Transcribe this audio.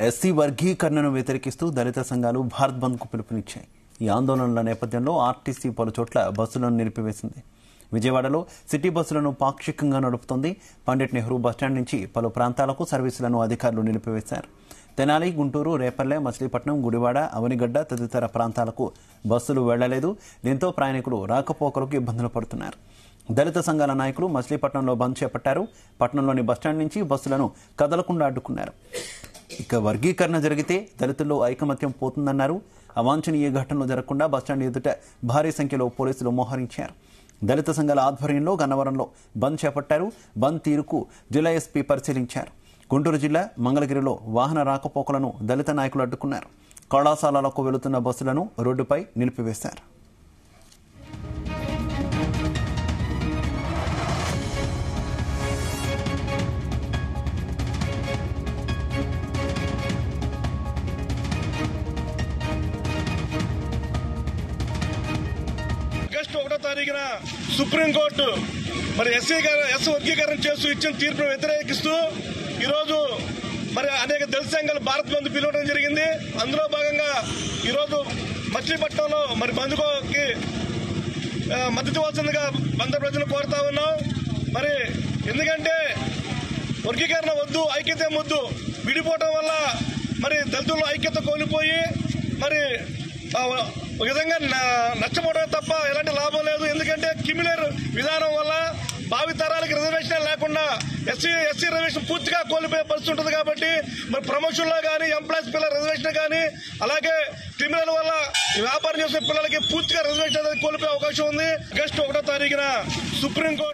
SC వర్గీకరణను వ్యతిరేకిస్తూ దళిత సంఘాలు భారత్ బంద్కు పిలుపునిచ్చాయి. ఈ ఆందోళనల నేపథ్యంలో ఆర్టీసీ పలు చోట్ల బస్సులను నిలిపివేసింది. విజయవాడలో సిటీ బస్సులను పాక్షికంగా నడుపుతోంది. పండిట్ నెహ్రూ బస్టాండ్ నుంచి పలు ప్రాంతాలకు సర్వీసులను అధికారులు నిలిపివేశారు. తెనాలి, గుంటూరు, రేపల్లె, మచిలీపట్నం, గుడివాడ, అవనిగడ్డ తదితర ప్రాంతాలకు బస్సులు వెళ్లలేదు. దీంతో ప్రయాణికులు రాకపోకలకు ఇబ్బందులు పడుతున్నారు. దళిత సంఘాల నాయకులు మచిలీపట్నంలో బంద్ చేపట్టారు. పట్టణంలోని బస్టాండ్ నుంచి బస్సులను కదలకుండా అడ్డుకున్నారు. ఇక వర్గీకరణ జరిగితే దళితుల్లో ఐకమత్యం పోతుందన్నారు. అవాంఛనీయ ఘటనలు జరగకుండా బస్టాండ్ ఎదుట భారీ సంఖ్యలో పోలీసులు మోహరించారు. దళిత సంఘాల ఆధ్వర్యంలో గన్నవరంలో బంద్ చేపట్టారు. బంద్ తీరుకు జిల్లా ఎస్పీ పరిశీలించారు. గుంటూరు జిల్లా మంగళగిరిలో వాహన రాకపోకలను దళిత నాయకులు అడ్డుకున్నారు. కళాశాలలకు వెళుతున్న బస్సులను రోడ్డుపై నిలిపివేశారు. ఆగస్టు 1వ తారీఖున సుప్రీంకోర్టు ఎస్సీ వర్గీకరణ చేస్తూ ఇచ్చిన తీర్పును వ్యతిరేకిస్తూ ఈరోజు అనేక దళిత సంఘాలు భారత్ బంద్ పిలవడం జరిగింది. అందులో భాగంగా ఈరోజు మచిలీపట్నంలో బంద్కి మద్దతు ఇవ్వాల్సిందిగా బందర్ ప్రజలు కోరుతా ఉన్నాం. ఎందుకంటే వర్గీకరణ వద్దు, ఐక్యత వద్దు. విడిపోవటం వల్ల దళితుల్లో ఐక్యత కోల్పోయి ఒక విధంగా నష్టపోవడమే తప్ప ఎలాంటి లాభం లేదు. ఎందుకంటే క్రిమినల్ విధానం వల్ల భావి తరాలకి రిజర్వేషన్ లేకుండా ఎస్సీ రిజర్వేషన్ పూర్తిగా కోల్పోయే పరిస్థితి ఉంటుంది. కాబట్టి ప్రమోషన్ లో కానీ, ఎంప్లాయీస్ పిల్లల రిజర్వేషన్ కానీ, అలాగే క్రిమినల్ వల్ల వ్యాపారం చేసే పిల్లలకి పూర్తిగా రిజర్వేషన్ అనేది కోల్పోయే అవకాశం ఉంది. ఆగస్టు 1వ తారీఖున సుప్రీంకోర్టు